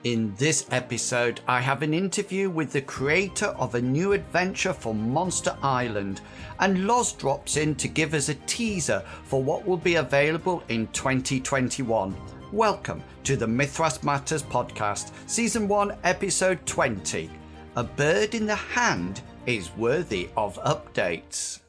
In this episode, I have an interview with the creator of a new adventure for Monster Island, and Loz drops in to give us a teaser for what will be available in 2021. Welcome to the Mythras Matters podcast, Season 1, Episode 20. A bird in the hand is worthy of updates.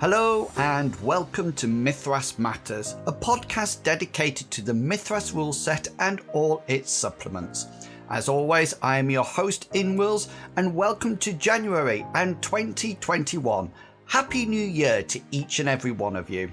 Hello and welcome to Mythras Matters, a podcast dedicated to the Mythras rule set and all its supplements. As always, I am your host Inwils, and welcome to January and 2021. Happy New Year to each and every one of you.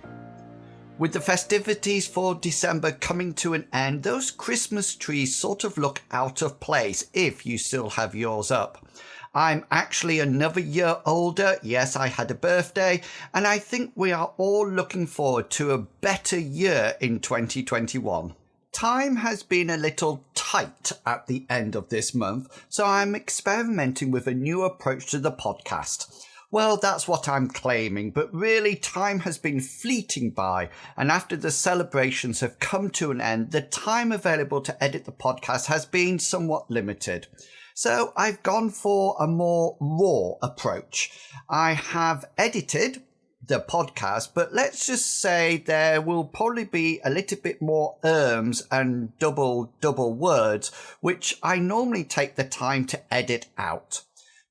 With the festivities for December coming to an end, those Christmas trees sort of look out of place if you still have yours up. I'm actually another year older. Yes, I had a birthday, and I think we are all looking forward to a better year in 2021. Time has been a little tight at the end of this month, so I'm experimenting with a new approach to the podcast. Well, that's what I'm claiming, but really time has been fleeting by, and after the celebrations have come to an end, the time available to edit the podcast has been somewhat limited. So I've gone for a more raw approach. I have edited the podcast, but let's just say there will probably be a little bit more ums and double words, which I normally take the time to edit out.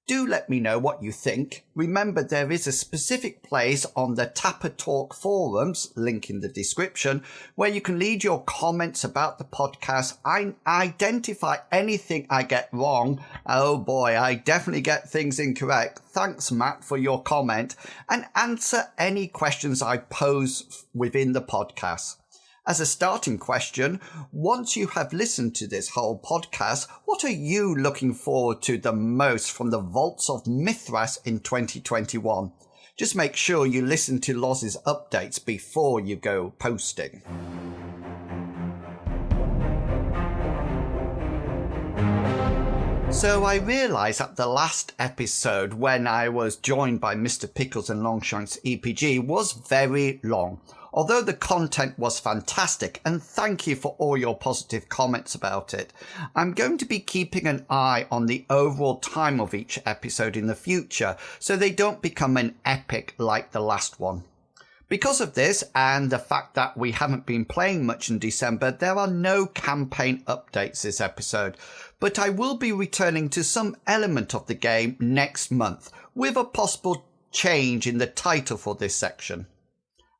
Do let me know what you think. Remember, there is a specific place on the Tapper Talk forums, link in the description, where you can leave your comments about the podcast. I identify anything I get wrong. Oh boy, I definitely get things incorrect. Thanks, Matt, for your comment, and answer any questions I pose within the podcast. As a starting question, once you have listened to this whole podcast, what are you looking forward to the most from the vaults of Mythras in 2021? Just make sure you listen to Loz's updates before you go posting. So I realised at the last episode when I was joined by Mr. Pickles and Longshanks EPG was very long. Although the content was fantastic, and thank you for all your positive comments about it, I'm going to be keeping an eye on the overall time of each episode in the future so they don't become an epic like the last one. Because of this and the fact that we haven't been playing much in December, there are no campaign updates this episode, but I will be returning to some element of the game next month with a possible change in the title for this section.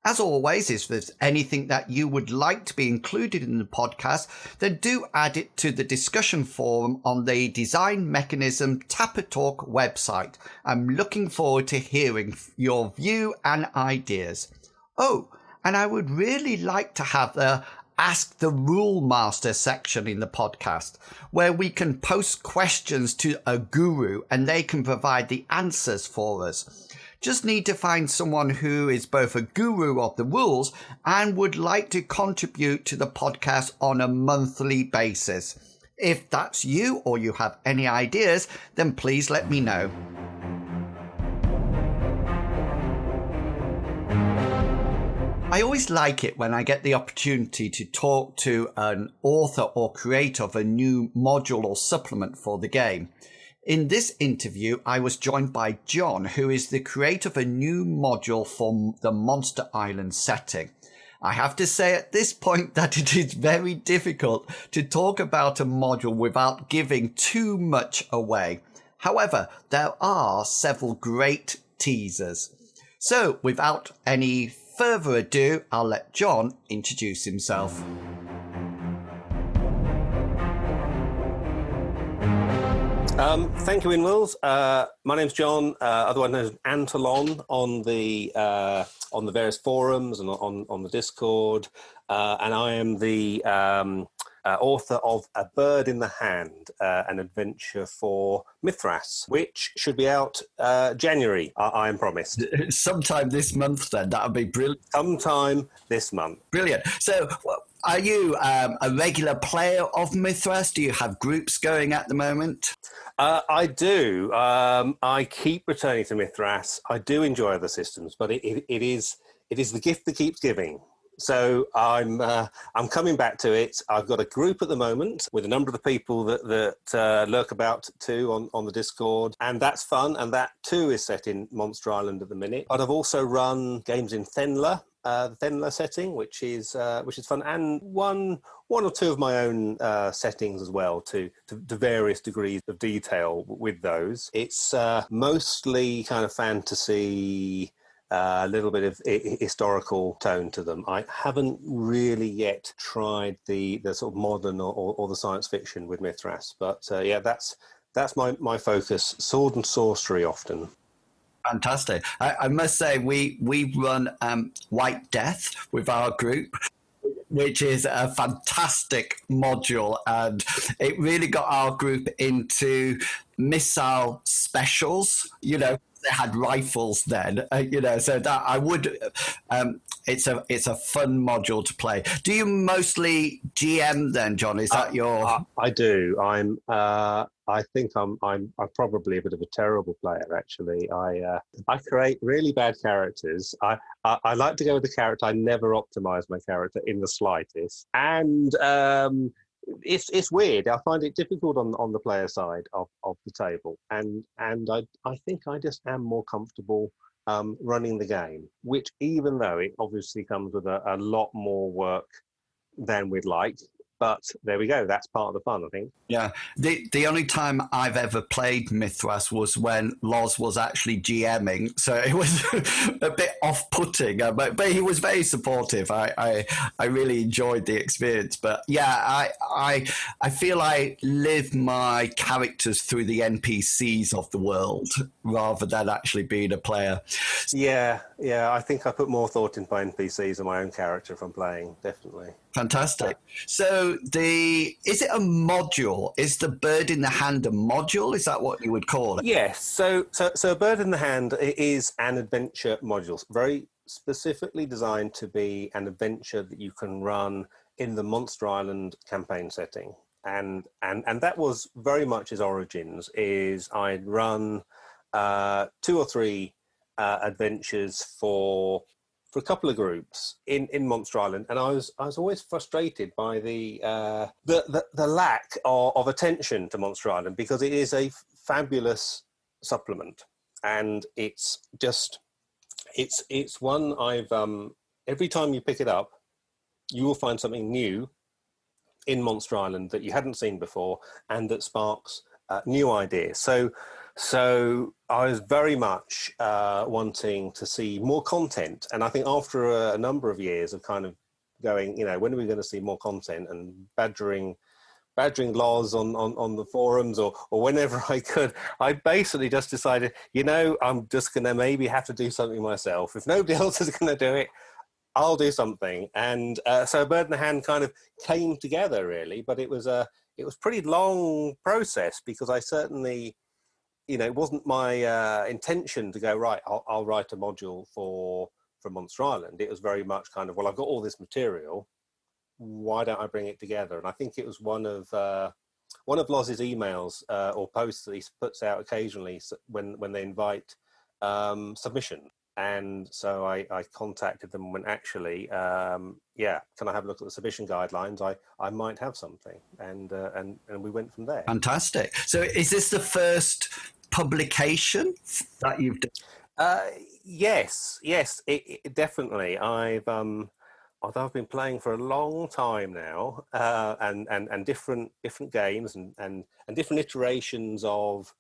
As always, if there's anything that you would like to be included in the podcast, then do add it to the discussion forum on the Design Mechanism Tapper Talk website. I'm looking forward to hearing your view and ideas. Oh, and I would really like to have the Ask the Rule Master section in the podcast, where we can post questions to a guru and they can provide the answers for us. Just need to find someone who is both a guru of the rules and would like to contribute to the podcast on a monthly basis. If that's you or you have any ideas, then please let me know. I always like it when I get the opportunity to talk to an author or creator of a new module or supplement for the game. In this interview, I was joined by John, who is the creator of a new module for the Monster Island setting. I have to say at this point that it is very difficult to talk about a module without giving too much away. However, there are several great teasers. So, without any further ado, I'll let John introduce himself. Thank you, inwils. My name's John, otherwise known as Antolon on the various forums and on the Discord, and I am the author of A Bird in the Hand, an adventure for Mythras, which should be out January. I am promised. Sometime this month, then. That would be brilliant. Sometime this month. Brilliant. So, are you a regular player of Mythras? Do you have groups going at the moment? I do. I keep returning to Mythras. I do enjoy other systems, but it is the gift that keeps giving. So I'm coming back to it. I've got a group at the moment with a number of the people that lurk about too on the Discord, and that's fun. And that too is set in Monster Island at the minute. But I've also run games in Thenla, the Thenla setting, which is fun, and one or two of my own settings as well, to various degrees of detail with those. It's mostly kind of fantasy. A little bit of historical tone to them. I haven't really yet tried the sort of modern or the science fiction with Mythras, but yeah, that's my focus. Sword and sorcery often. Fantastic. I must say, we run White Death with our group, which is a fantastic module, and it really got our group into missile specials. They had rifles then, so that I would. It's a fun module to play. Do you mostly GM then, John? Is that your? I do. I think I'm probably a bit of a terrible player, actually. I create really bad characters. I like to go with the character. I never optimize my character in the slightest, and it's weird. I find it difficult on the player side of the table, and I think I just am more comfortable running the game, which, even though it obviously comes with a lot more work than we'd like. But there we go. That's part of the fun, I think. Yeah. The only time I've ever played Mythras was when Loz was actually GMing, so it was a bit off-putting, but he was very supportive. I really enjoyed the experience. But yeah, I feel I live my characters through the NPCs of the world rather than actually being a player. Yeah. I think I put more thought into my NPCs than my own character if I'm playing, definitely. Fantastic. So is it a module? Is the Bird in the Hand a module? Is that what you would call it? Yes. So Bird in the Hand is an adventure module, very specifically designed to be an adventure that you can run in the Monster Island campaign setting. And that was very much his origins. Is I'd run 2 or 3 adventures for a couple of groups in Monster Island, and I was always frustrated by the lack of attention to Monster Island, because it is a fabulous supplement, and it's one I've every time you pick it up, you will find something new in Monster Island that you hadn't seen before, and that sparks new ideas. So I was very much wanting to see more content. And I think after a number of years of kind of going, when are we going to see more content, and badgering Loz on the forums or whenever I could, I basically just decided, I'm just going to maybe have to do something myself. If nobody else is going to do it, I'll do something. And so Bird in the Hand kind of came together, really. But it was pretty long process, because I certainly... it wasn't my intention to go, right, I'll write a module for Monster Island. It was very much kind of, well, I've got all this material, why don't I bring it together? And I think it was one of Loz's emails or posts that he puts out occasionally when they invite submission. And so I contacted them when actually, can I have a look at the submission guidelines? I might have something, and we went from there. Fantastic. So is this the first publication that you've done? Yes, it definitely. Although I've been playing for a long time now, and different games and different iterations of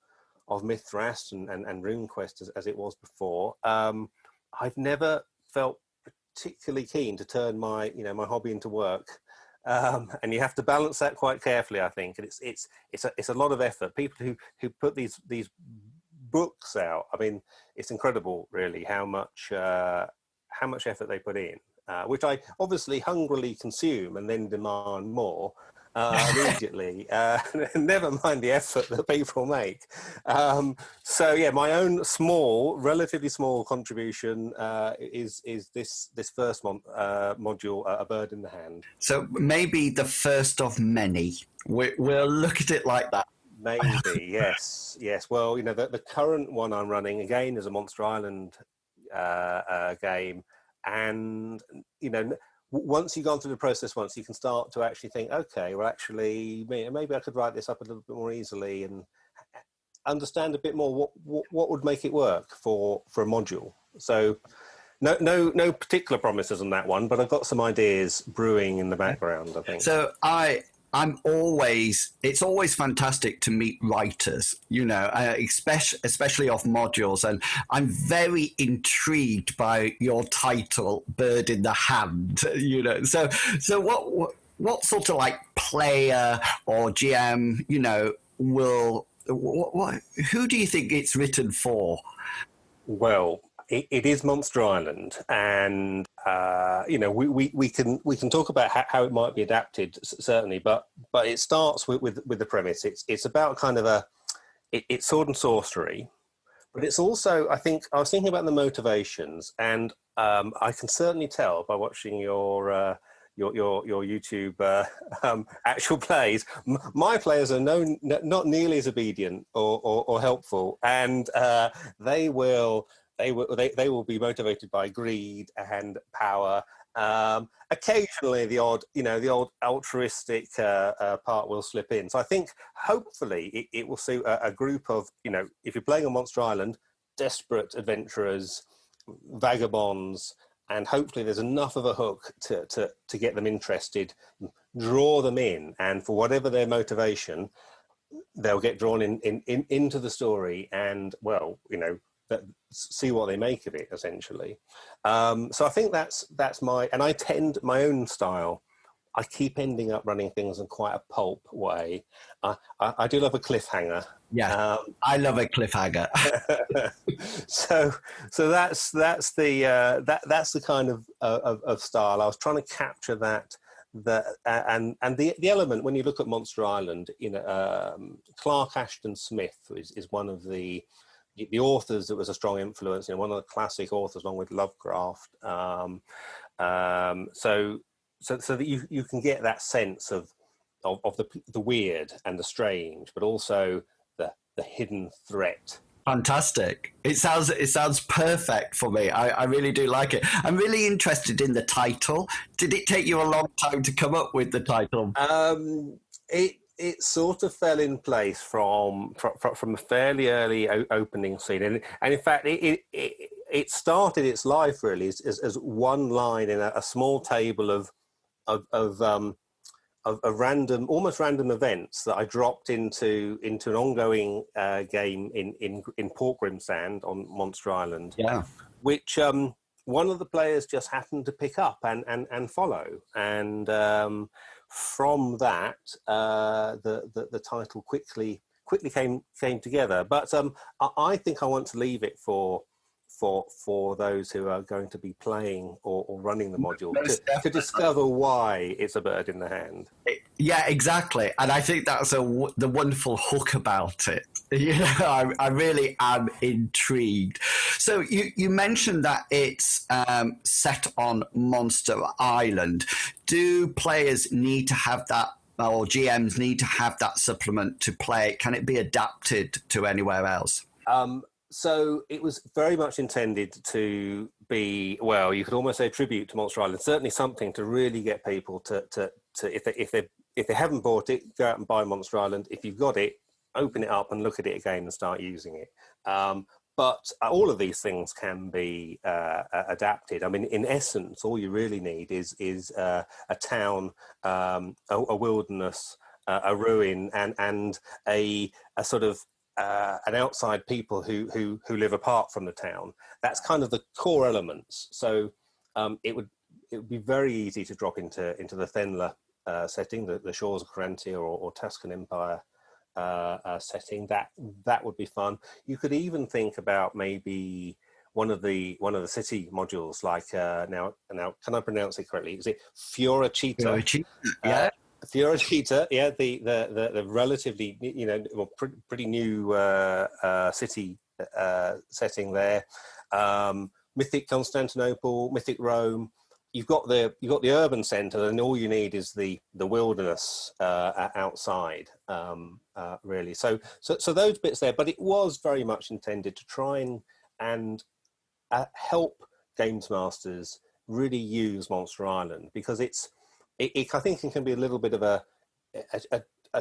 Mythras and RuneQuest as it was before, I've never felt particularly keen to turn my my hobby into work. and you have to balance that quite carefully, I think. And it's a lot of effort. People who put these books out, I mean, it's incredible, really, how much effort they put in, which I obviously hungrily consume and then demand more immediately. Never mind the effort that people make. So yeah, my own relatively small contribution is this first module, A Bird in the Hand. So maybe the first of many. We'll look at it like that. Maybe, yes. Well, the current one I'm running, again, is a Monster Island game. And, once you've gone through the process once, you can start to actually think, okay, well, actually, maybe I could write this up a little bit more easily and understand a bit more what would make it work for a module. So no particular promises on that one, but I've got some ideas brewing in the background, I think. So it's always fantastic to meet writers, especially of modules. And I'm very intrigued by your title, Bird in the Hand, So what sort of like player or GM, who do you think it's written for? Well, it is Monster Island, and we can talk about how it might be adapted, certainly, but it starts with the premise. It's about kind of it's sword and sorcery, but it's also, I was thinking about the motivations, and I can certainly tell by watching your YouTube actual plays. My players are not nearly as obedient or helpful, and they will be motivated by greed and power. Occasionally, the odd altruistic part will slip in. So I think hopefully it will suit a group of, if you're playing on Monster Island, desperate adventurers, vagabonds, and hopefully there's enough of a hook to get them interested, draw them in, and for whatever their motivation, they'll get drawn into the story, and see what they make of it, essentially. So I think that's my own style. I keep ending up running things in quite a pulp way. I do love a cliffhanger. Yeah, I love a cliffhanger. so that's the kind of style I was trying to capture. And the element, when you look at Monster Island, Clark Ashton Smith is one of the authors that was a strong influence. One of the classic authors, along with Lovecraft. So that you can get that sense of the weird and the strange, but also the hidden threat. Fantastic. It sounds perfect for me. I really do like it. I'm really interested in the title. Did it take you a long time to come up with the title? It sort of fell in place from a fairly early opening scene, and in fact it started its life really as one line in a small table of random, almost random events that I dropped into an ongoing game in Port Grimsand on Monster Island. Yeah. Which one of the players just happened to pick up and follow, and from that the title quickly came together. But I think I want to leave it for those who are going to be playing or running the module to discover why it's a bird in the hand. Yeah, exactly. And I think that's the wonderful hook about it. I really am intrigued. So you mentioned that it's set on Monster Island. Do players need to have that, or GMs need to have that supplement to play it? Can it be adapted to anywhere else? So it was very much intended to be, well, you could almost say a tribute to Monster Island. Certainly something to really get people to if they haven't bought it, go out and buy Monster Island. If you've got it, open it up and look at it again and start using it. But all of these things can be adapted. I mean, in essence, all you really need is a town, a wilderness, a ruin, and a sort of an outside people who live apart from the town. That's kind of the core elements. So it would be very easy to drop into the Thenla setting, the shores of Carantia or Tuscan Empire setting, that would be fun. You could even think about maybe one of the city modules, like now can I pronounce it correctly? Is it Fioricita? Yeah. Fioricita, yeah, the relatively pretty new city setting there. Mythic Constantinople, mythic Rome. You've got the urban centre, and all you need is the wilderness outside, really. So those bits there, but it was very much intended to try and help games masters really use Monster Island, because I think it can be a little bit of a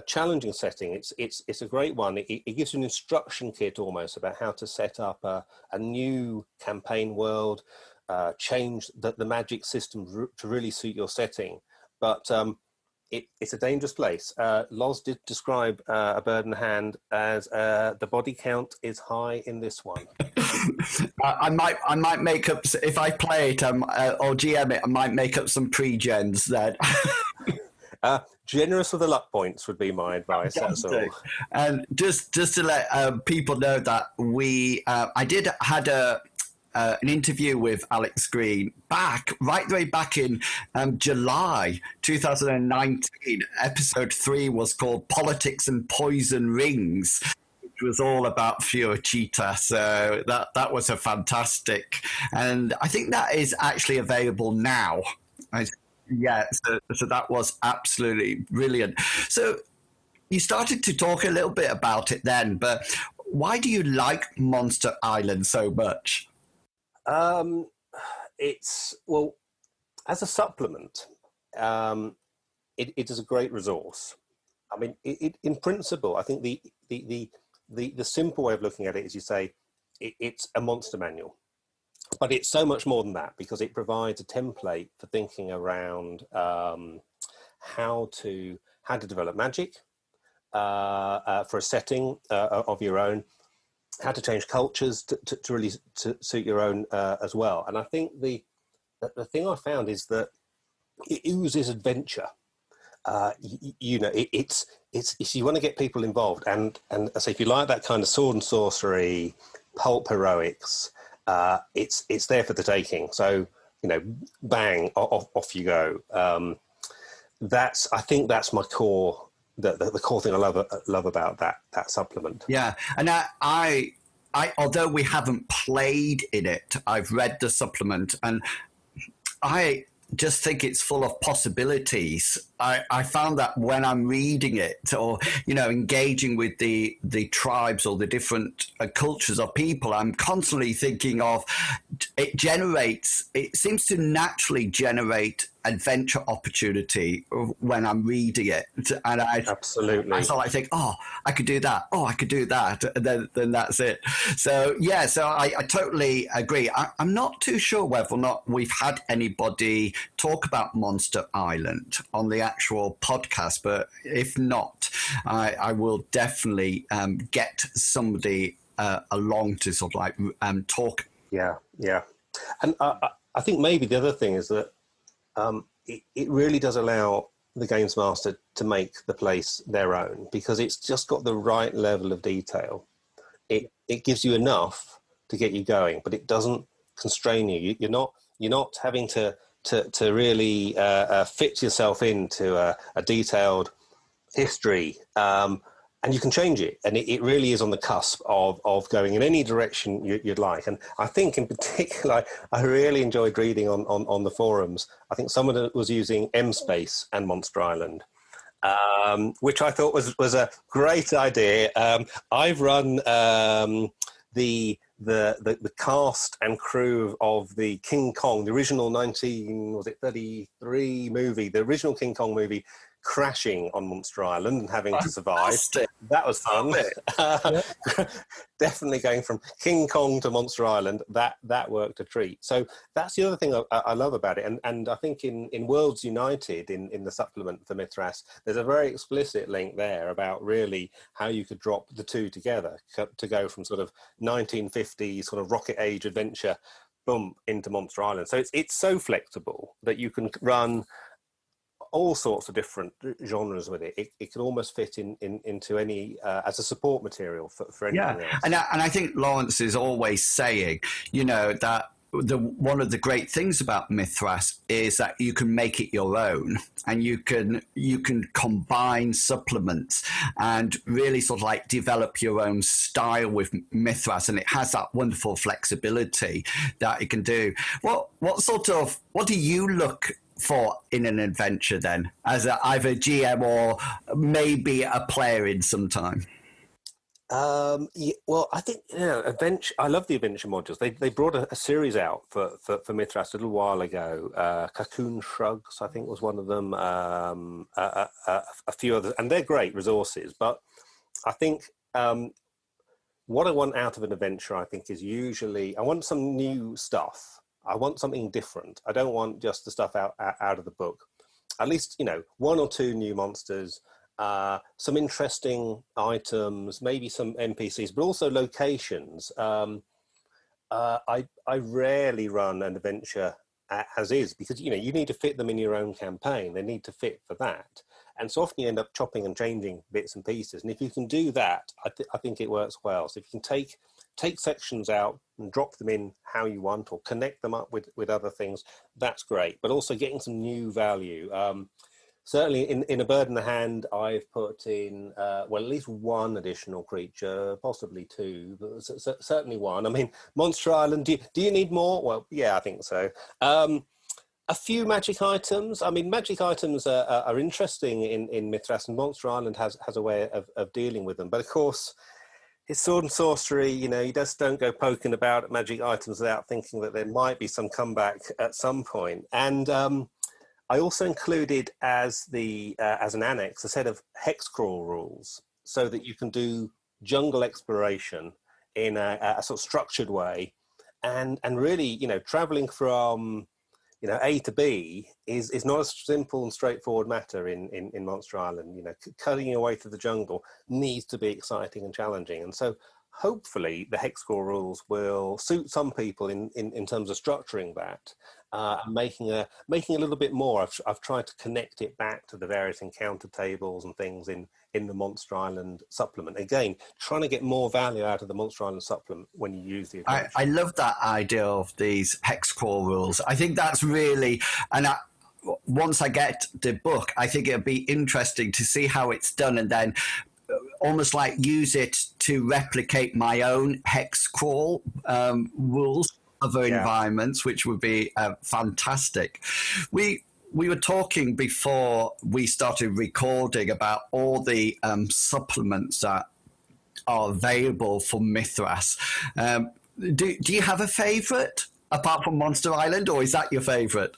challenging setting. It's a great one. It gives you an instruction kit almost about how to set up a new campaign world, change the magic system to really suit your setting. But it's a dangerous place. Loz did describe A Bird in the Hand as the body count is high in this one. I might make up, if I play it or GM it, I might make up some pre-gens then. Generous with the luck points would be my advice. That's all. And just to let people know that I had an interview with Alex Green right way back in July 2019. Episode 3 was called Politics and Poison Rings. It was all about Fioricita, so that was a fantastic, and I think that is actually available now. So that was absolutely brilliant. So you started to talk a little bit about it then, but why do you like Monster Island so much? It's, well, as a supplement, it is a great resource. I mean, in principle, I think the simple way of looking at it is, you say it's a monster manual, but it's so much more than that, because it provides a template for thinking around how to develop magic for a setting of your own, how to change cultures to really suit your own as well. And I think the thing I found is that it oozes adventure. It's you want to get people involved, and so if you like that kind of sword and sorcery, pulp heroics, it's there for the taking. So bang, off you go. I think that's my core, the core thing I love about that supplement. Yeah, and I although we haven't played in it, I've read the supplement, and I just think it's full of possibilities. I found that when I'm reading it, or engaging with the tribes or the different cultures of people, I'm constantly thinking of it seems to naturally generate adventure opportunity when I'm reading it, and absolutely. So I think, I could do that. I could do that, and then that's it. So yeah, so I totally agree. I'm not too sure whether or not we've had anybody talk about Monster Island on the actual podcast, but if not, I will definitely get somebody along to sort of like talk. Yeah, and I think maybe the other thing is that it really does allow the games master to make the place their own, because it's just got the right level of detail. It gives you enough to get you going, but it doesn't constrain you. You're not having to really fit yourself into a detailed history, and you can change it, and it really is on the cusp of going in any direction you'd like. And I think in particular, I really enjoyed reading on the forums. I think someone was using M-Space and Monster Island, which I thought was a great idea. I've run the cast and crew of the King Kong, the original 1933 movie, the original King Kong movie, crashing on Monster Island and having to survive. That was fun. Definitely going from King Kong to Monster Island, that worked a treat. So that's the other thing I love about it. And I think in Worlds United, in the supplement for Mythras, there's a very explicit link there about really how you could drop the two together to go from sort of 1950s sort of rocket age adventure, boom, into Monster Island. So it's so flexible that you can run all sorts of different genres with it. It can almost fit into any as a support material for anything else. And I think Lawrence is always saying, that one of the great things about Mythras is that you can make it your own, and you can combine supplements and really sort of like develop your own style with Mythras, and it has that wonderful flexibility that it can do. What do you look for in an adventure then, as either a GM or maybe a player in some time? Well, I think adventure. I love the adventure modules. They brought a series out for Mythras a little while ago. Cocoon Shrugs, I think, was one of them. A few others, and they're great resources. But I think what I want out of an adventure, I think, is usually I want some new stuff. I want something different. I don't want just the stuff out of the book. At least one or two new monsters. Some interesting items, maybe some NPCs, but also locations. I rarely run an adventure as is, because you need to fit them in your own campaign. They need to fit for that, and so often you end up chopping and changing bits and pieces. And if you can do that, I think it works well. So if you can take sections out and drop them in how you want, or connect them up with other things, that's great. But also getting some new value. Certainly in A Bird in the Hand, I've put in, at least one additional creature, possibly two, but certainly one. I mean, Monster Island, do you need more? Well, yeah, I think so. A few magic items. I mean, magic items are interesting in Mythras, and Monster Island has a way of dealing with them. But of course, it's sword and sorcery. You just don't go poking about at magic items without thinking that there might be some comeback at some point. And I also included as an annex a set of hex crawl rules, so that you can do jungle exploration in a sort of structured way, and really traveling from A to B is not a simple and straightforward matter in Monster Island. Cutting your way through the jungle needs to be exciting and challenging, and so hopefully the hex score rules will suit some people in terms of structuring that, and making a little bit more. I've tried to connect it back to the various encounter tables and things in the Monster Island supplement. Again, trying to get more value out of the Monster Island supplement when you use the adventure. I love that idea of these hex core rules. I think that's really, once I get the book, I think it'd be interesting to see how it's done, and then almost like use it to replicate my own hex crawl rules other environments, which would be fantastic. We were talking before we started recording about all the supplements that are available for Mythras. Do you have a favourite apart from Monster Island, or is that your favourite?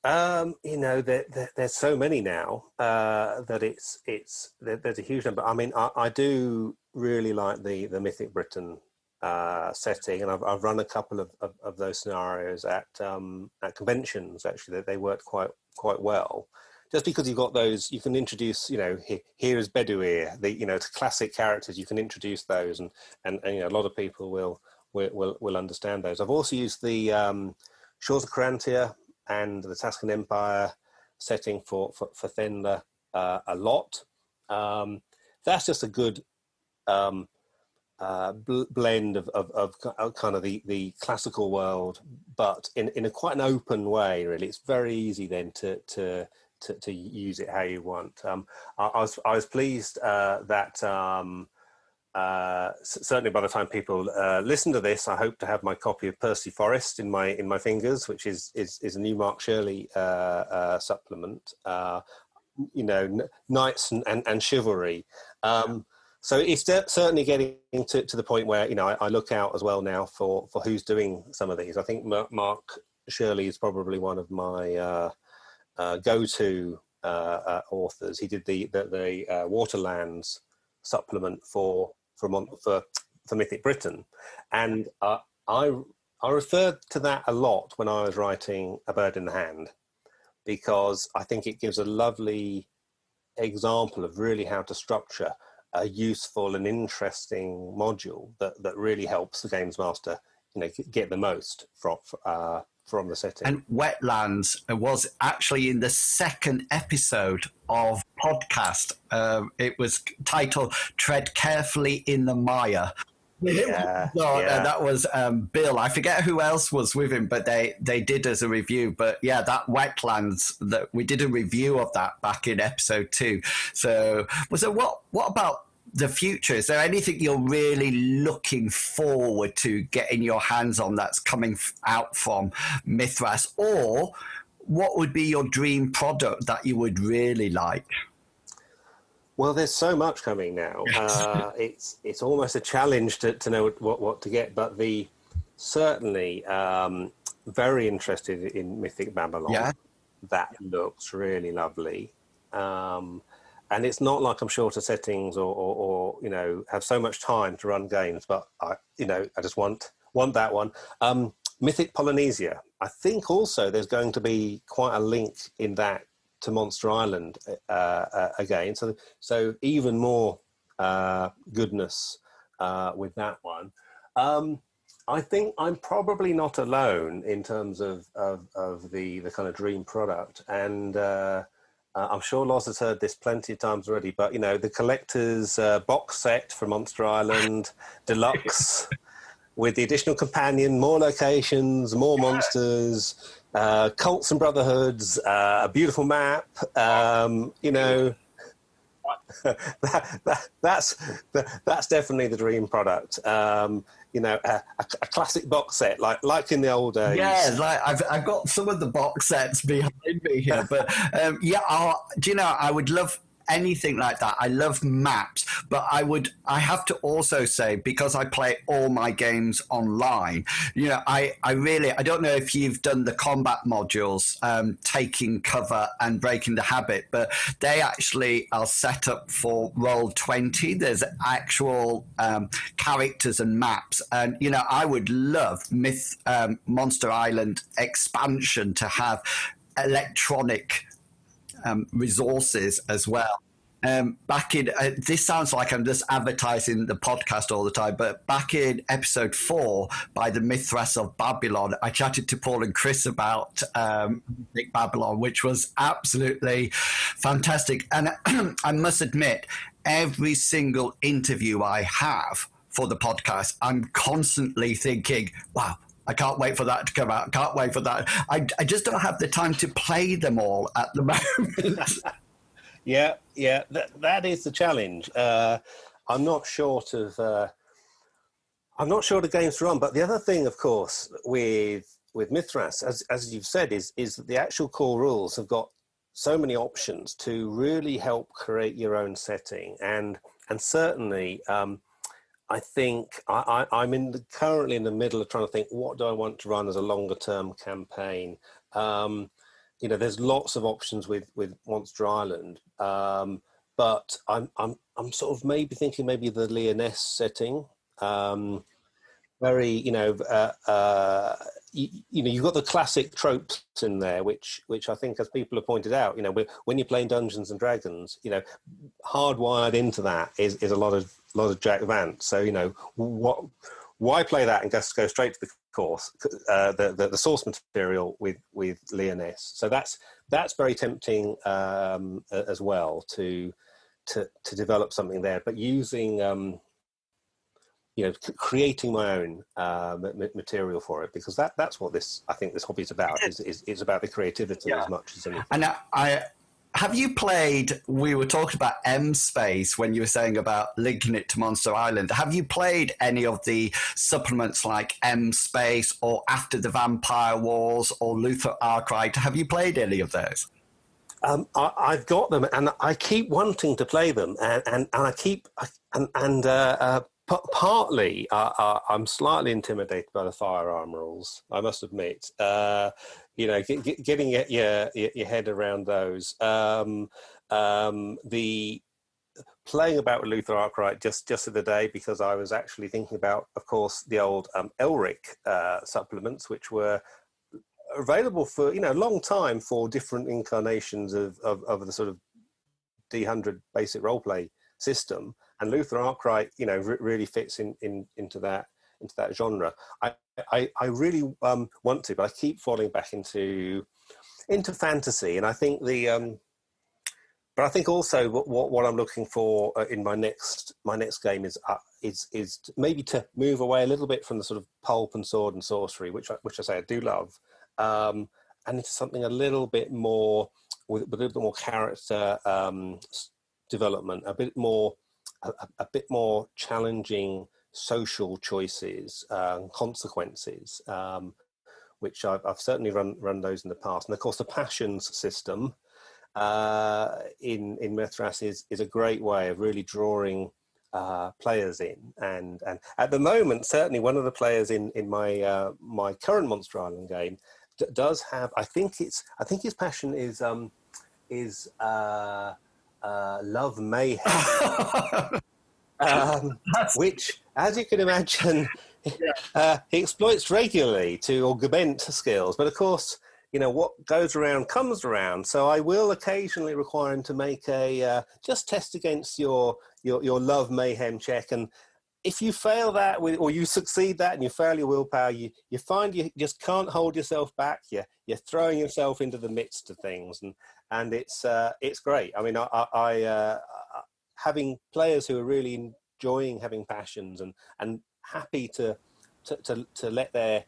There's so many now that there's a huge number. I mean, I do really like the Mythic Britain setting, and I've run a couple of those scenarios at conventions. Actually, they worked quite well. Just because you've got those, you can introduce. Here is Bedouir, to classic characters. You can introduce those, and a lot of people will understand those. I've also used the Shores of Carantia and the Tuscan Empire setting for Fendler a lot. That's just a good blend of kind of the classical world, but in a quite an open way. Really, it's very easy then to use it how you want. I was pleased that certainly by the time people listen to this, I hope to have my copy of Percy Forest in my fingers, which is a new Mark Shirley supplement. Knights and chivalry. So it's certainly getting to the point where I look out as well now for who's doing some of these. I think Mark Shirley is probably one of my go-to authors. He did the Waterlands supplement for Mythic Britain, and I referred to that a lot when I was writing A Bird in the Hand, because I think it gives a lovely example of really how to structure a useful and interesting module that really helps the games master get the most from the setting. And wetlands was actually in the second episode of podcast. It was titled "Tread Carefully in the Mire." Yeah, That was Bill. I forget who else was with him, but they did as a review. But yeah, that wetlands, that we did a review of that back in episode 2. So what about the future? Is there anything you're really looking forward to getting your hands on that's coming out from Mythras, or what would be your dream product that you would really like? Well, there's so much coming now. It's almost a challenge to know what to get, but certainly very interested in Mythic Babylon. Yeah. That looks really lovely. And it's not like I'm short of settings or have so much time to run games, but I just want that one. Mythic Polynesia. I think also there's going to be quite a link in that to Monster Island again. So even more goodness with that one. I think I'm probably not alone in terms of the kind of dream product, and I'm sure Loz has heard this plenty of times already, but the collector's box set for Monster Island Deluxe with the additional companion, more locations, more monsters, cults and brotherhoods, a beautiful map, that's definitely the dream product. A classic box set, like in the old days. Yeah, like I've got some of the box sets behind me here, but I would love anything like that. I love maps, but I have to also say, because I play all my games online, I don't know if you've done the combat modules, Taking Cover and Breaking the Habit, but they actually are set up for Roll20. There's actual characters and maps, and I would love Monster Island expansion to have electronic resources as well. Back in this sounds like I'm just advertising the podcast all the time, but back in episode 4 by the Mythras of Babylon, I chatted to Paul and Chris about Mythic Babylon, which was absolutely fantastic. And I must admit, every single interview I have for the podcast, I'm constantly thinking, wow, I can't wait for that to come out. Can't wait for that. I just don't have the time to play them all at the moment. Yeah, that is the challenge. I'm not short of games to run. But the other thing, of course, with Mythras, as you've said, is that the actual core rules have got so many options to really help create your own setting, and certainly. I think I'm currently in the middle of trying to think, what do I want to run as a longer term campaign? There's lots of options with Monster Island, but I'm sort of maybe thinking the Lyonesse setting. Very, you've got the classic tropes in there, which I think, as people have pointed out, when you're playing Dungeons and Dragons, hardwired into that is a lot of Jack Vance. So why play that and just go straight to the course, the source material with Lyonesse. So that's very tempting as well to develop something there, but using creating my own material for it, because that's what I think this hobby is about. Is about the creativity as much as anything. And have you played? We were talking about M Space when you were saying about linking it to Monster Island. Have you played any of the supplements like M Space or After the Vampire Wars or Luther Arkwright? Have you played any of those? I've got them, and I keep wanting to play them, and I keep partly, I'm slightly intimidated by the firearm rules, I must admit. Getting your head around those. The playing about with Luther Arkwright just the other day, because I was actually thinking about, of course, the old Elric supplements, which were available for a long time for different incarnations of the sort of D100 basic roleplay system. And Luther Arkwright, really fits into that that genre. I really want to, but I keep falling back into fantasy, and I think but I think also what I'm looking for in my next game is maybe to move away a little bit from the sort of pulp and sword and sorcery, which I say I do love, and into something a little bit more with a little bit more character development, a bit more challenging social choices, consequences, which I've certainly run those in the past, and of course the passions system in Mythras is a great way of really drawing players in, and at the moment certainly one of the players in my my current Monster Island game does have, I think his passion is love mayhem. Which, as you can imagine, he exploits regularly to augment skills. But of course, what goes around comes around. So I will occasionally require him to make a just test against your love mayhem check. And if you fail that, or you succeed that, and you fail your willpower, you find you just can't hold yourself back. You're throwing yourself into the midst of things, and it's great. I mean, I having players who are really enjoying having passions and happy to let their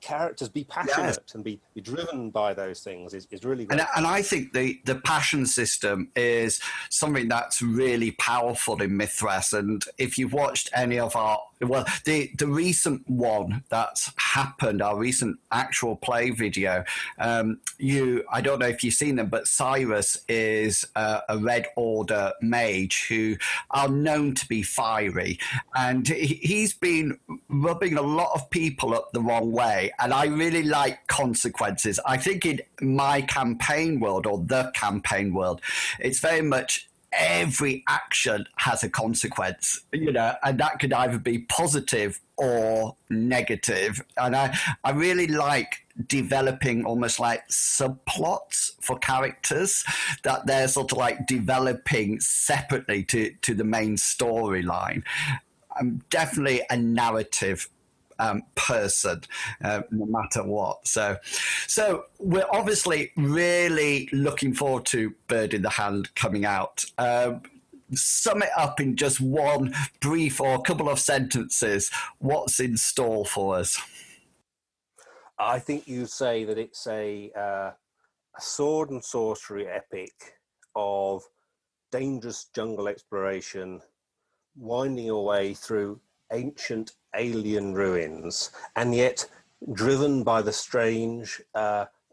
characters be passionate and be driven by those things is really great. And I think the passion system is something that's really powerful in Mythras. And if you've watched any of the recent one that's happened, our recent actual play video, I don't know if you've seen them, but Cyrus is a Red Order mage who are known to be fiery. And he's been rubbing a lot of people up the wrong way. And I really like consequences. I think in my campaign world, or the campaign world, it's very much every action has a consequence, and that could either be positive or negative. And I really like developing almost like subplots for characters that they're sort of like developing separately to the main storyline. I'm definitely a narrative person, no matter what. So we're obviously really looking forward to Bird in the Hand coming out. Sum it up in just one brief or a couple of sentences. What's in store for us? I think you say that it's a sword and sorcery epic of dangerous jungle exploration, winding your way through ancient alien ruins, and yet driven by the strange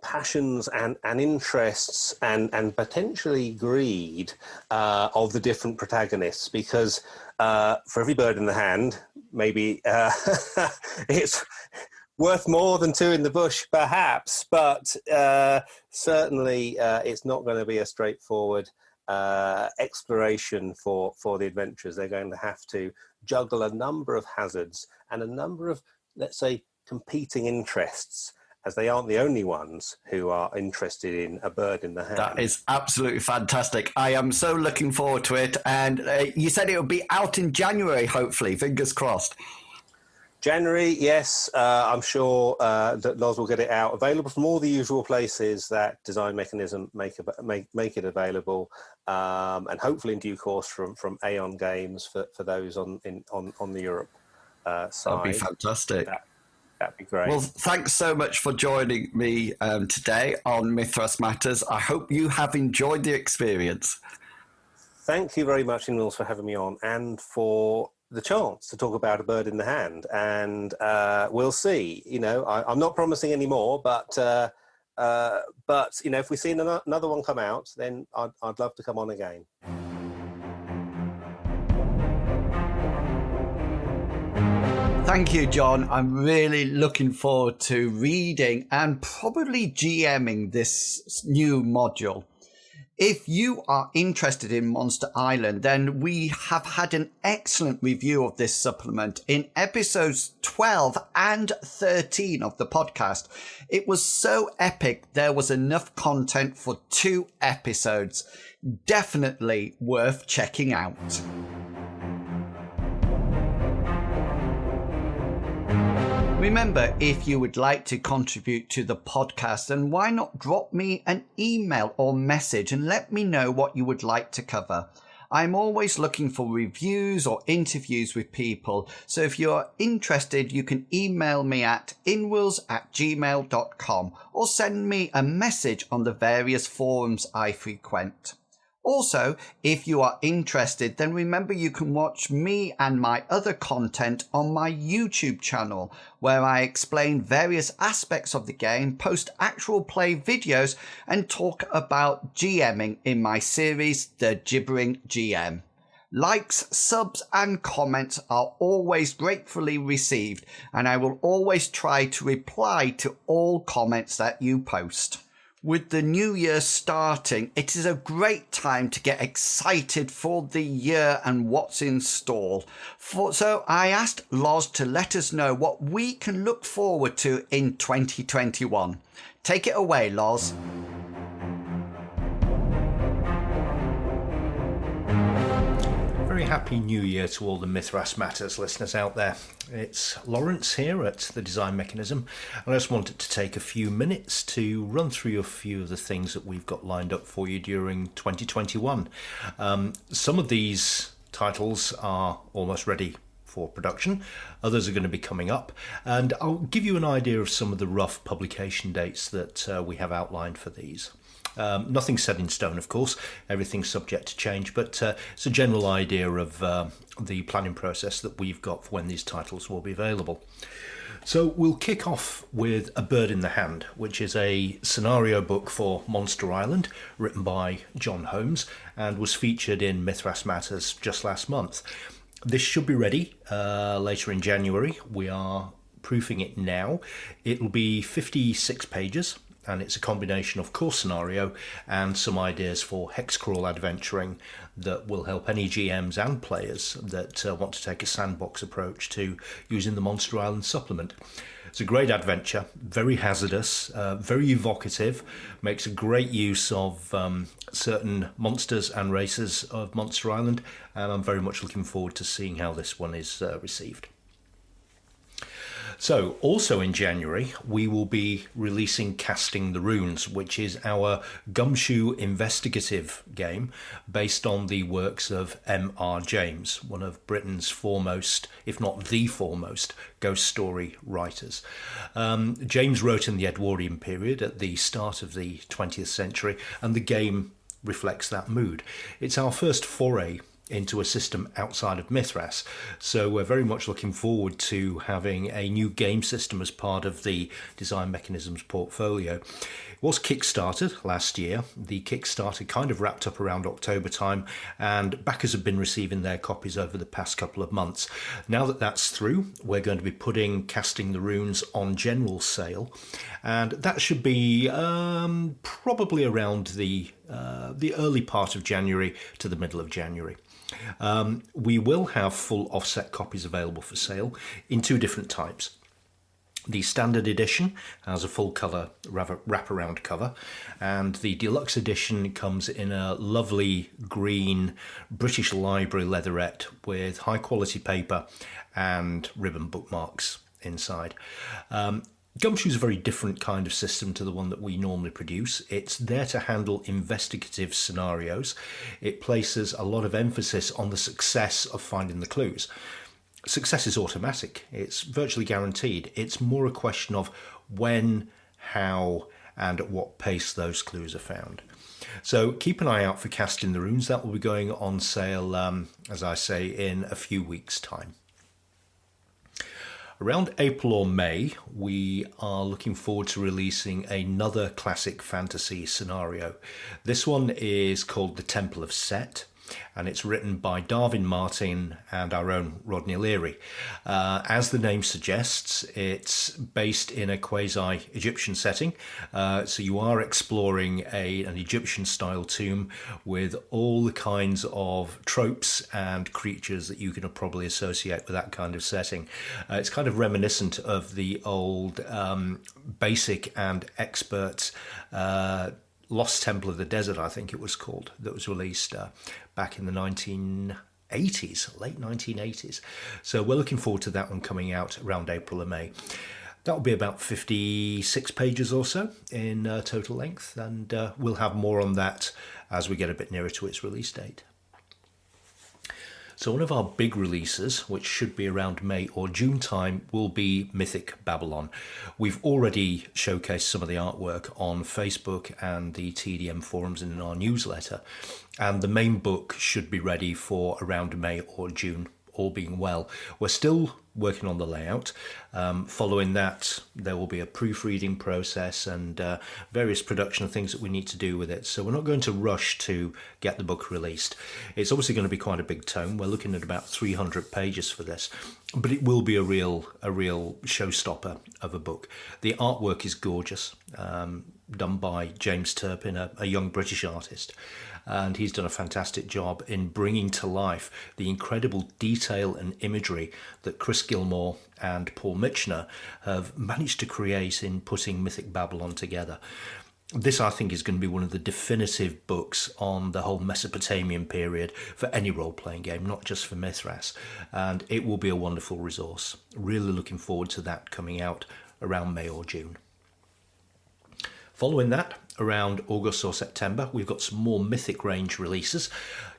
passions and interests and potentially greed of the different protagonists, because for every bird in the hand, maybe it's worth more than two in the bush, perhaps, but certainly it's not going to be a straightforward exploration for the adventurers. They're going to have to juggle a number of hazards and a number of, let's say, competing interests, as they aren't the only ones who are interested in a bird in the hand. That is absolutely fantastic. I am so looking forward to it. And you said it will be out in January, hopefully. Fingers crossed. January, yes. I'm sure that Loz will get it out, available from all the usual places that Design Mechanism make it available, and hopefully in due course from Aeon Games for those on the Europe side. That'd be fantastic. That'd be great. Well, thanks so much for joining me today on Mythras Matters. I hope you have enjoyed the experience. Thank you very much, Inwils, for having me on, and for the chance to talk about a bird in the hand. And we'll see. I'm not promising any more, but if we see another one come out, then I'd love to come on again. Thank you, John. I'm really looking forward to reading and probably GMing this new module. If you are interested in Monster Island, then we have had an excellent review of this supplement in episodes 12 and 13 of the podcast. It was so epic, there was enough content for 2 episodes. Definitely worth checking out. Remember, if you would like to contribute to the podcast, then why not drop me an email or message and let me know what you would like to cover. I'm always looking for reviews or interviews with people, so if you're interested, you can email me at inwils@gmail.com or send me a message on the various forums I frequent. Also, if you are interested, then remember you can watch me and my other content on my YouTube channel, where I explain various aspects of the game, post actual play videos, and talk about GMing in my series, The Gibbering GM. Likes, subs, and comments are always gratefully received, and I will always try to reply to all comments that you post. With the new year starting, it is a great time to get excited for the year and what's in store. So I asked Loz to let us know what we can look forward to in 2021. Take it away, Loz. Very happy New Year to all the Mythras Matters listeners out there. It's Lawrence here at The Design Mechanism, and I just wanted to take a few minutes to run through a few of the things that we've got lined up for you during 2021. Some of these titles are almost ready for production, others are going to be coming up, and I'll give you an idea of some of the rough publication dates that we have outlined for these. Nothing set in stone, of course, everything's subject to change, but it's a general idea of the planning process that we've got for when these titles will be available. So we'll kick off with A Bird in the Hand, which is a scenario book for Monster Island, written by John Holmes, and was featured in Mythras Matters just last month. This should be ready later in January. We are proofing it now. It'll be 56 pages. And it's a combination of core scenario and some ideas for hex crawl adventuring that will help any GMs and players that want to take a sandbox approach to using the Monster Island supplement. It's a great adventure, very hazardous, very evocative, makes a great use of certain monsters and races of Monster Island, and I'm very much looking forward to seeing how this one is received. So, also in January, we will be releasing Casting the Runes, which is our gumshoe investigative game based on the works of M.R. James, one of Britain's foremost, if not the foremost, ghost story writers. James wrote in the Edwardian period at the start of the 20th century, and the game reflects that mood. It's our first foray into a system outside of Mythras, so we're very much looking forward to having a new game system as part of the Design Mechanisms portfolio. It was kickstarted last year. The Kickstarter kind of wrapped up around October time, and backers have been receiving their copies over the past couple of months. Now that that's through, we're going to be putting Casting the Runes on general sale, and that should be probably around the early part of January to the middle of January. We will have full offset copies available for sale in two different types. The standard edition has a full colour wraparound cover, and the deluxe edition comes in a lovely green British Library leatherette with high quality paper and ribbon bookmarks inside. Gumshoe is a very different kind of system to the one that we normally produce. It's there to handle investigative scenarios. It places a lot of emphasis on the success of finding the clues. Success is automatic. It's virtually guaranteed. It's more a question of when, how, and at what pace those clues are found. So keep an eye out for Casting the Runes. That will be going on sale, as I say, in a few weeks' time. Around April or May, we are looking forward to releasing another classic fantasy scenario. This one is called The Temple of Set, and it's written by Darwin Martin and our own Rodney Leary. As the name suggests, it's based in a quasi-Egyptian setting, so you are exploring an Egyptian-style tomb with all the kinds of tropes and creatures that you can probably associate with that kind of setting. It's kind of reminiscent of the old basic and expert Lost Temple of the Desert, I think it was called, that was released back in the 1980s, 80s, late 1980s. So we're looking forward to that one coming out around April or May. That'll be about 56 pages or so in total length, and we'll have more on that as we get a bit nearer to its release date. So one of our big releases, which should be around May or June time, will be Mythic Babylon. We've already showcased some of the artwork on Facebook and the TDM forums and in our newsletter, and the main book should be ready for around May or June, all being well. We're still working on the layout. Following that, there will be a proofreading process and various production things that we need to do with it. So we're not going to rush to get the book released. It's obviously going to be quite a big tome. We're looking at about 300 pages for this, but it will be a real showstopper of a book. The artwork is gorgeous, done by James Turpin, a young British artist. And he's done a fantastic job in bringing to life the incredible detail and imagery that Chris Gilmore and Paul Mitchner have managed to create in putting Mythic Babylon together. This, I think, is going to be one of the definitive books on the whole Mesopotamian period for any role-playing game, not just for Mythras. And it will be a wonderful resource. Really looking forward to that coming out around May or June. Following that, around August or September, we've got some more Mythic range releases.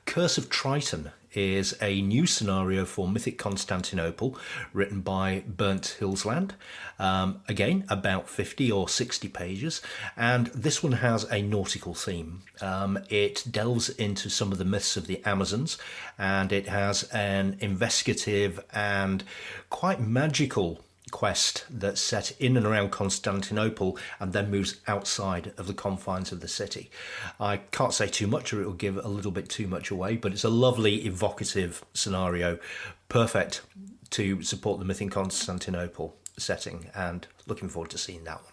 Curse of Triton is a new scenario for Mythic Constantinople, written by Bernd Hilsland. Again, about 50 or 60 pages, and this one has a nautical theme. It delves into some of the myths of the Amazons, and it has an investigative and quite magical quest that's set in and around Constantinople and then moves outside of the confines of the city. I can't say too much or it will give a little bit too much away, but it's a lovely evocative scenario, perfect to support the Myth in Constantinople setting, and looking forward to seeing that one.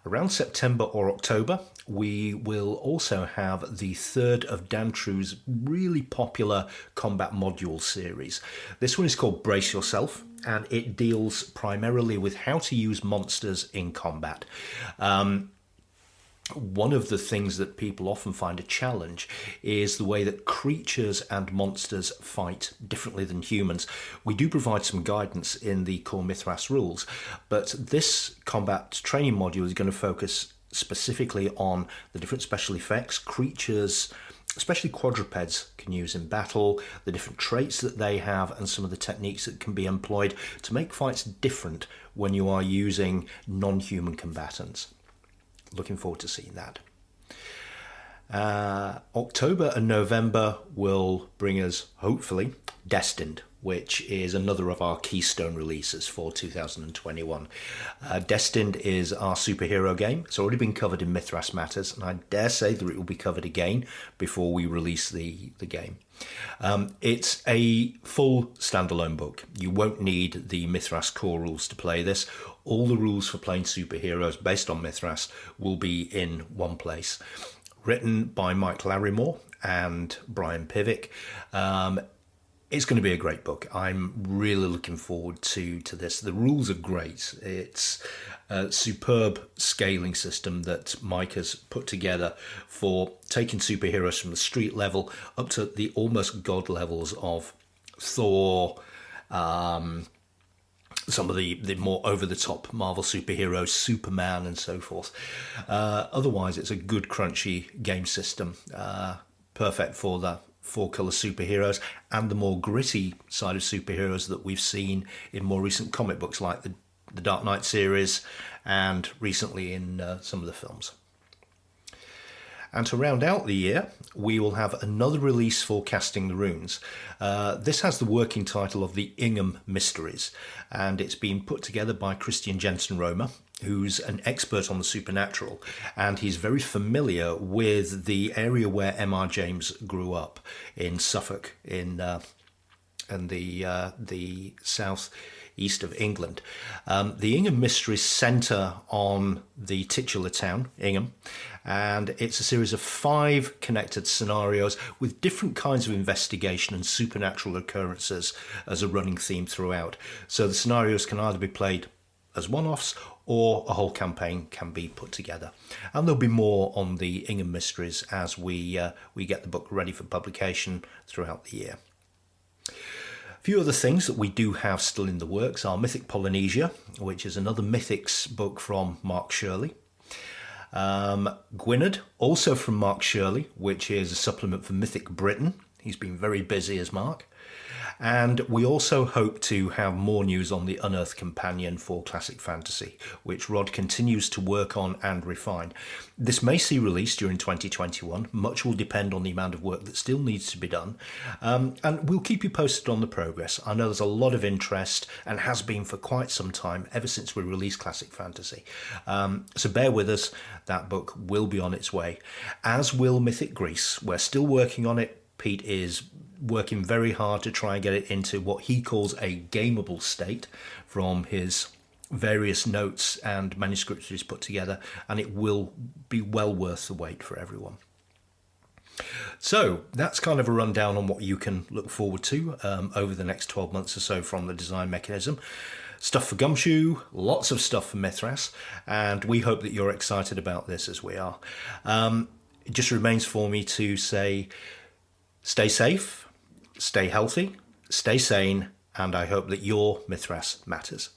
Around September or October, we will also have the third of Dan True's really popular combat module series. This one is called Brace Yourself, and it deals primarily with how to use monsters in combat. One of the things that people often find a challenge is the way that creatures and monsters fight differently than humans. We do provide some guidance in the core Mythras rules, but this combat training module is going to focus specifically on the different special effects creatures, especially quadrupeds, can use in battle, the different traits that they have, and some of the techniques that can be employed to make fights different when you are using non-human combatants. Looking forward to seeing that. October and November will bring us, hopefully, Destined, which is another of our keystone releases for 2021. Destined is our superhero game. It's already been covered in Mythras Matters, and I dare say that it will be covered again before we release the game. It's a full standalone book. You won't need the Mythras core rules to play this. All the rules for playing superheroes based on Mythras will be in one place. Written by Mike Larrymore and Brian Pivick. It's going to be a great book. I'm really looking forward to this. The rules are great. It's a superb scaling system that Mike has put together for taking superheroes from the street level up to the almost god levels of Thor, some of the more over-the-top Marvel superheroes, Superman and so forth. Otherwise, it's a good crunchy game system, perfect for the four-colour superheroes and the more gritty side of superheroes that we've seen in more recent comic books like the Dark Knight series and recently in some of the films. And to round out the year, we will have another release for Casting the Runes. This has the working title of the Ingham Mysteries, and it's been put together by Christian Jensen-Roma, who's an expert on the supernatural, and he's very familiar with the area where M.R. James grew up in Suffolk, in the south east of England. The Ingham Mysteries centre on the titular town, Ingham, and it's a series of 5 connected scenarios with different kinds of investigation and supernatural occurrences as a running theme throughout. So the scenarios can either be played as one-offs, or a whole campaign can be put together. And there'll be more on the Ingham Mysteries as we get the book ready for publication throughout the year. A few other things that we do have still in the works are Mythic Polynesia, which is another Mythics book from Mark Shirley. Gwynedd, also from Mark Shirley, which is a supplement for Mythic Britain. He's been very busy as Mark. And we also hope to have more news on the Unearthed Companion for Classic Fantasy, which Rod continues to work on and refine. This may see release during 2021. Much will depend on the amount of work that still needs to be done. And we'll keep you posted on the progress. I know there's a lot of interest and has been for quite some time, ever since we released Classic Fantasy. So bear with us. That book will be on its way, as will Mythic Greece. We're still working on it. Pete is working very hard to try and get it into what he calls a gameable state from his various notes and manuscripts he's put together, and it will be well worth the wait for everyone. So that's kind of a rundown on what you can look forward to over the next 12 months or so from the Design Mechanism. Stuff for Gumshoe, lots of stuff for Mythras, and we hope that you're excited about this as we are. It just remains for me to say, stay safe, stay healthy, stay sane, and I hope that your Mythras matters.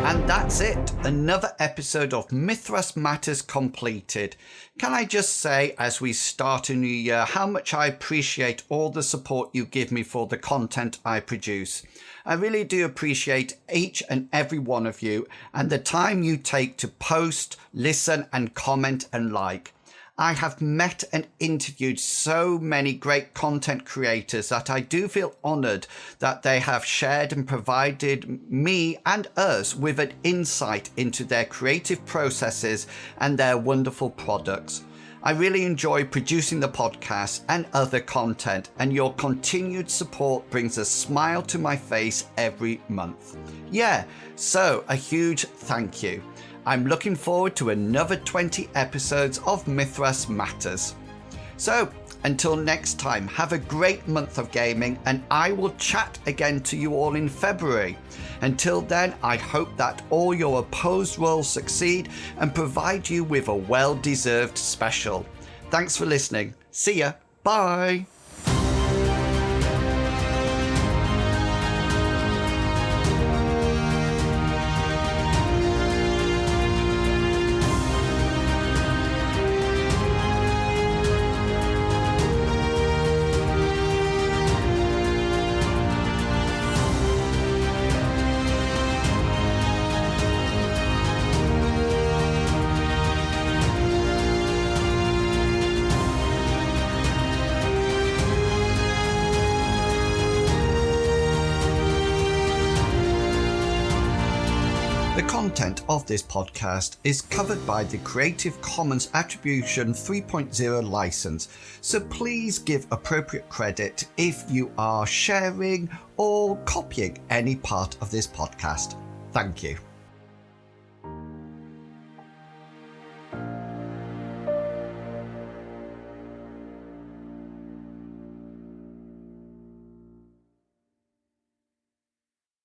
And that's it. Another episode of Mythras Matters completed. Can I just say, as we start a new year, how much I appreciate all the support you give me for the content I produce. I really do appreciate each and every one of you and the time you take to post, listen and comment and like. I have met and interviewed so many great content creators that I do feel honoured that they have shared and provided me and us with an insight into their creative processes and their wonderful products. I really enjoy producing the podcast and other content, and your continued support brings a smile to my face every month. Yeah, so a huge thank you. I'm looking forward to another 20 episodes of Mythras Matters. So, until next time, have a great month of gaming, and I will chat again to you all in February. Until then, I hope that all your opposed roles succeed and provide you with a well-deserved special. Thanks for listening. See ya. Bye. The content of this podcast is covered by the Creative Commons Attribution 3.0 license, so please give appropriate credit if you are sharing or copying any part of this podcast. Thank you.